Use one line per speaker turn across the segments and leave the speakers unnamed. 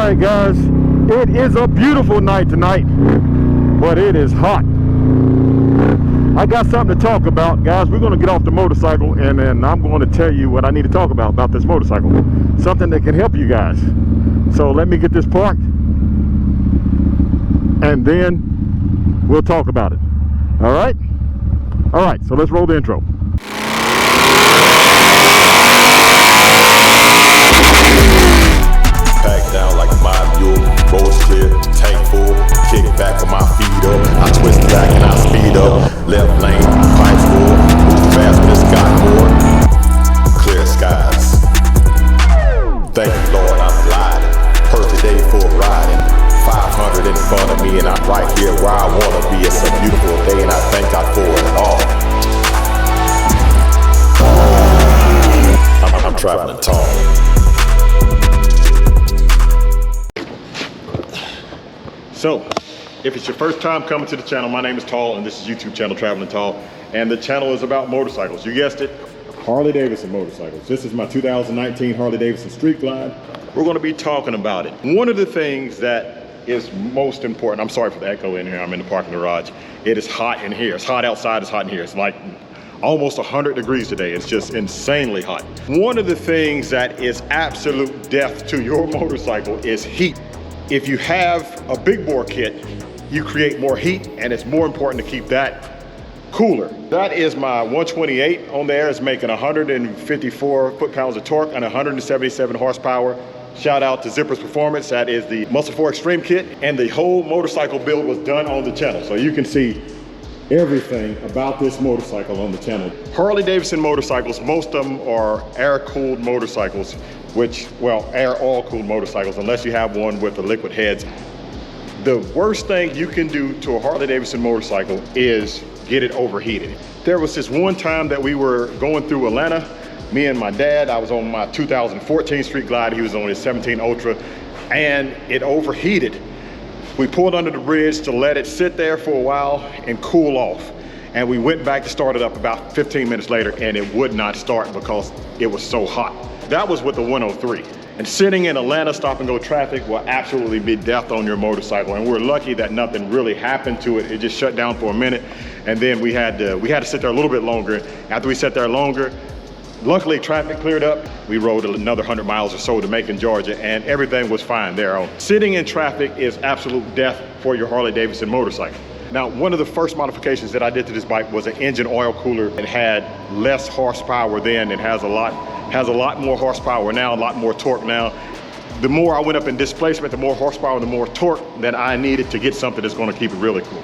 Alright guys, it is a beautiful night tonight, but it is hot. I got something to talk about, guys. We're going to get off the motorcycle and then I'm going to tell you what I need to talk about this motorcycle. Something that can help you guys. So let me get this parked and then we'll talk about it. Alright? Alright, so let's roll the intro.
Back down like my mule, roads clear, tank full, kick back with my feet up. I twist back and I speed up. Left lane, pipes full, move fast when it's got more. Clear skies. Thank you, Lord, I'm gliding. Perfect day for riding. 500 in front of me and I'm right here where I wanna be. It's a beautiful day and I thank God for it all. I'm traveling tall.
So, if it's your first time coming to the channel, my name is Tall and this is YouTube channel Traveling Tall. And the channel is about motorcycles. You guessed it, Harley-Davidson motorcycles. This is my 2019 Harley-Davidson Street Glide. We're gonna be talking about it. One of the things that is most important, I'm sorry for the echo in here, I'm in the parking garage. It is hot in here. It's hot outside, it's hot in here. It's like almost 100 degrees today. It's just insanely hot. One of the things that is absolute death to your motorcycle is heat. If you have a big bore kit, you create more heat and it's more important to keep that cooler. That is my 128 on there. It's making 154 foot-pounds of torque and 177 horsepower. Shout out to Zipper's Performance. That is the Muscle 4 Extreme kit. And the whole motorcycle build was done on the channel. So you can see everything about this motorcycle on the channel. Harley-Davidson motorcycles, most of them are air-cooled motorcycles, which, well, air oil-cooled motorcycles, unless you have one with the liquid heads. The worst thing you can do to a Harley-Davidson motorcycle is get it overheated. There was this one time that we were going through Atlanta, me and my dad, I was on my 2014 Street Glide, he was on his 17 Ultra, and it overheated. We pulled under the bridge to let it sit there for a while and cool off. And we went back to start it up about 15 minutes later and it would not start because it was so hot. That was with the 103. And sitting in Atlanta stop and go traffic will absolutely be death on your motorcycle. And we're lucky that nothing really happened to it. It just shut down for a minute. And then we had to sit there a little bit longer. After we sat there longer, luckily traffic cleared up. We rode another 100 miles or so to Macon, Georgia, and everything was fine there. Sitting in traffic is absolute death for your Harley-Davidson motorcycle. Now, one of the first modifications that I did to this bike was an engine oil cooler. It had less horsepower then. It has a lot more horsepower now, a lot more torque now. The more I went up in displacement, the more horsepower, the more torque that I needed to get something that's gonna keep it really cool.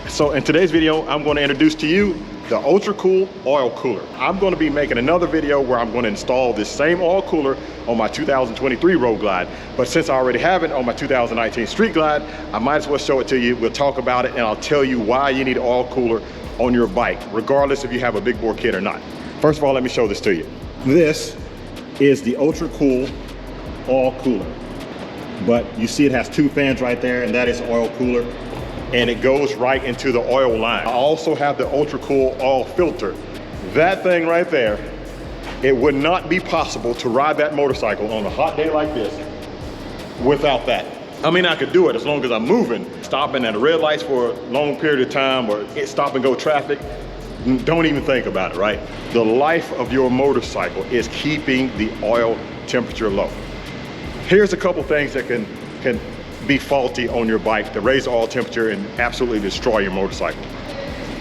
So in today's video, I'm gonna introduce to you the Ultra Cool Oil Cooler. I'm gonna be making another video where I'm gonna install this same oil cooler on my 2023 Road Glide. But since I already have it on my 2019 Street Glide, I might as well show it to you. We'll talk about it and I'll tell you why you need an oil cooler on your bike, regardless if you have a big bore kit or not. First of all, let me show this to you. This is the Ultra Cool Oil Cooler. But you see it has two fans right there and that is oil cooler. And it goes right into the oil line. I also have the Ultra Cool oil filter. That thing right there, it would not be possible to ride that motorcycle on a hot day like this without that. I mean, I could do it as long as I'm moving, stopping at a red lights for a long period of time or stop and go traffic. Don't even think about it, right? The life of your motorcycle is keeping the oil temperature low. Here's a couple things that can be faulty on your bike to raise the oil temperature and absolutely destroy your motorcycle.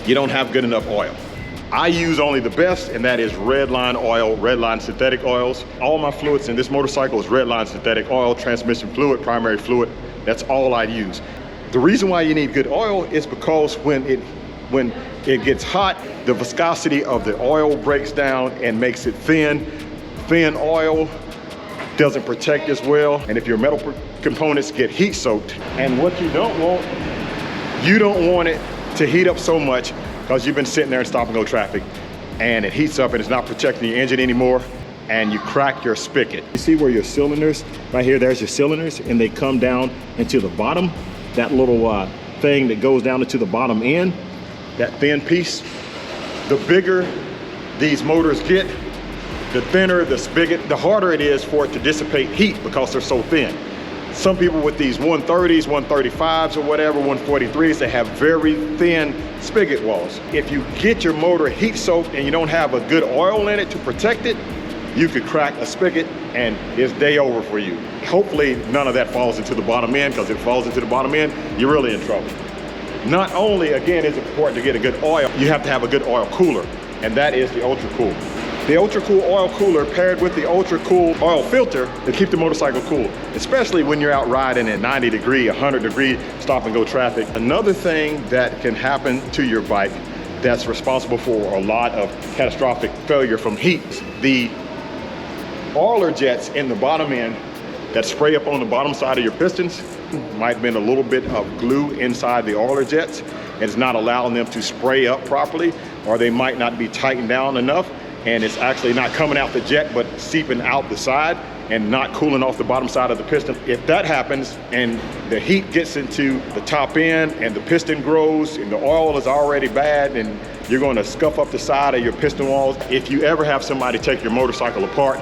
You don't have good enough oil. I use only the best, and that is Redline oil, Redline synthetic oils. All my fluids in this motorcycle is Redline synthetic oil, transmission fluid, primary fluid. That's all I use. The reason why you need good oil is because when it gets hot, the viscosity of the oil breaks down and makes it thin. Thin oil doesn't protect as well, and if your metal components get heat soaked, and what you don't want it to heat up so much because you've been sitting there in stop and go traffic and it heats up and it's not protecting your engine anymore and you crack your spigot. You see where your cylinders, right here, there's your cylinders and they come down into the bottom, that little thing that goes down into the bottom end, that thin piece. The bigger these motors get, the thinner the spigot, the harder it is for it to dissipate heat because they're so thin. Some people with these 130s, 135s or whatever, 143s, they have very thin spigot walls. If you get your motor heat soaked and you don't have a good oil in it to protect it, you could crack a spigot and it's day over for you. Hopefully none of that falls into the bottom end, because if it falls into the bottom end, you're really in trouble. Not only, again, is it important to get a good oil, you have to have a good oil cooler, and that is the Ultra Cool. The Ultra Cool oil cooler paired with the Ultra Cool oil filter to keep the motorcycle cool, especially when you're out riding in 90 degree, 100 degree stop and go traffic. Another thing that can happen to your bike that's responsible for a lot of catastrophic failure from heat, the oiler jets in the bottom end that spray up on the bottom side of your pistons might have been a little bit of glue inside the oiler jets. It's not allowing them to spray up properly, or they might not be tightened down enough, and it's actually not coming out the jet but seeping out the side and not cooling off the bottom side of the piston. If that happens and the heat gets into the top end and the piston grows and the oil is already bad, and you're going to scuff up the side of your piston walls. If you ever have somebody take your motorcycle apart,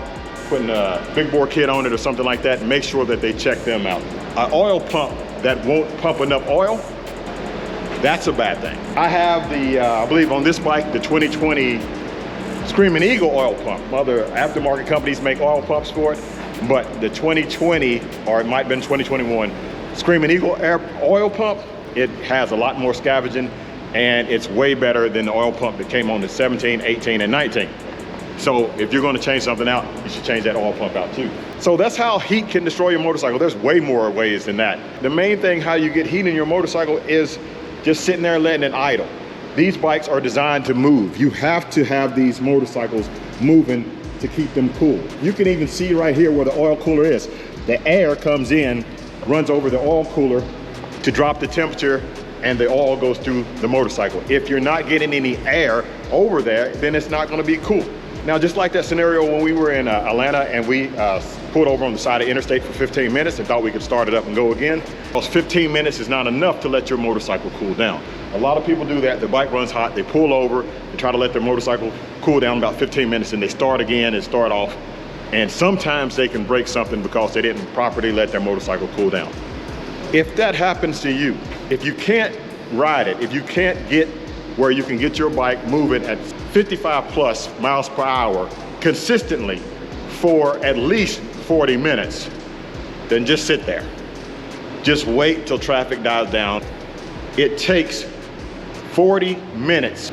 putting a big bore kit on it or something like that, make sure that they check them out. An oil pump that won't pump enough oil, that's a bad thing. I have the, I believe on this bike, the 2020 Screaming Eagle oil pump. Other aftermarket companies make oil pumps for it, but the 2020, or it might have been 2021, Screaming Eagle oil pump, it has a lot more scavenging, and it's way better than the oil pump that came on the 17, 18, and 19. So if you're going to change something out, you should change that oil pump out too. So that's how heat can destroy your motorcycle. There's way more ways than that. The main thing how you get heat in your motorcycle is just sitting there letting it idle. These bikes are designed to move. You have to have these motorcycles moving to keep them cool. You can even see right here where the oil cooler is. The air comes in, runs over the oil cooler to drop the temperature, and the oil goes through the motorcycle. If you're not getting any air over there, then it's not gonna be cool. Now, just like that scenario when we were in Atlanta and we pulled over on the side of interstate for 15 minutes and thought we could start it up and go again. Those 15 minutes is not enough to let your motorcycle cool down. A lot of people do that. The bike runs hot, they pull over, they try to let their motorcycle cool down about 15 minutes, and they start again and start off. And sometimes they can break something because they didn't properly let their motorcycle cool down. If that happens to you, if you can't ride it, if you can't get where you can get your bike moving at 55 plus miles per hour consistently for at least 40 minutes, then just sit there. Just wait till traffic dies down. It takes 40 minutes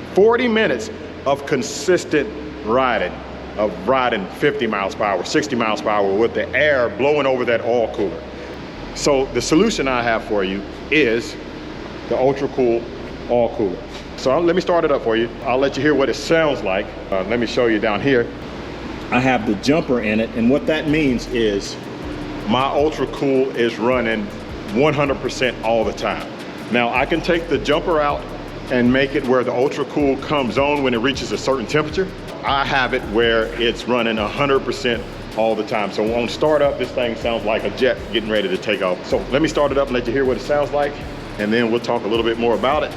of consistent riding, of riding 50 miles per hour, 60 miles per hour with the air blowing over that oil cooler. So the solution I have for you is the Ultra Cool oil cooler. So let me start it up for you. I'll let you hear what it sounds like. Let me show you down here. I have the jumper in it, and what that means is my Ultra Cool is running 100% all the time. Now I can take the jumper out and make it where the Ultra Cool comes on when it reaches a certain temperature. I have it where it's running 100% all the time. So on startup, this thing sounds like a jet getting ready to take off. So let me start it up and let you hear what it sounds like, and then we'll talk a little bit more about it.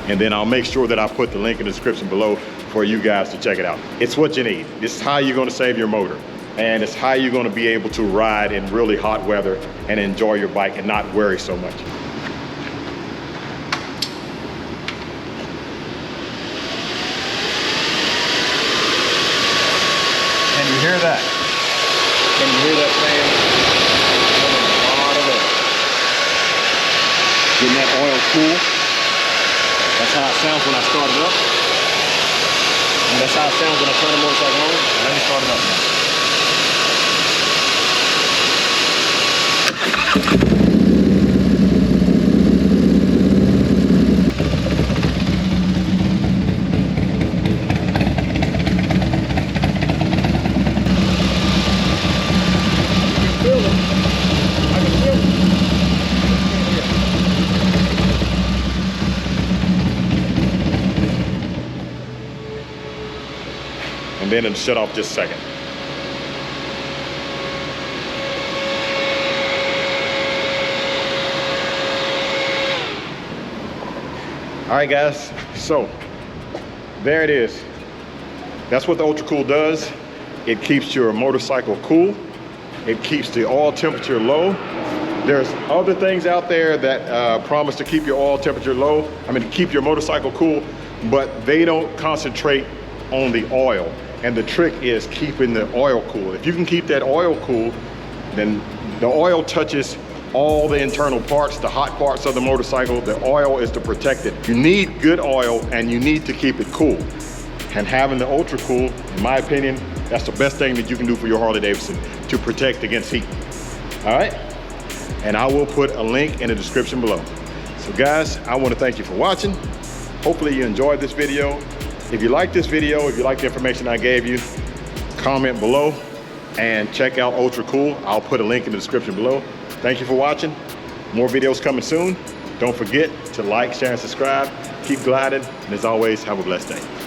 And then I'll make sure that I put the link in the description below for you guys to check it out. It's what you need. This is how you're gonna save your motor. And it's how you're gonna be able to ride in really hot weather and enjoy your bike and not worry so much. Can you hear that? Can you hear that fan? A lot of air. Getting that oil cool. That's how it sounds when I start it up. And that's how it sounds when I turn the motorcycle on. Let me start it up now. And then it'll shut off just a second. All right, guys, so there it is. That's what the Ultra Cool does. It keeps your motorcycle cool. It keeps the oil temperature low. There's other things out there that promise to keep your oil temperature low. Keep your motorcycle cool, but they don't concentrate on the oil. And the trick is keeping the oil cool. If you can keep that oil cool, then the oil touches all the internal parts, the hot parts of the motorcycle. The oil is to protect it. You need good oil and you need to keep it cool. And having the ultra cool, in my opinion, that's the best thing that you can do for your Harley-Davidson to protect against heat. All right? And I will put a link in the description below. So guys, I want to thank you for watching. Hopefully you enjoyed this video. If you like this video, if you like the information I gave you, comment below and check out Ultra Cool. I'll put a link in the description below. Thank you for watching. More videos coming soon. Don't forget to like, share, and subscribe. Keep gliding, and as always, have a blessed day.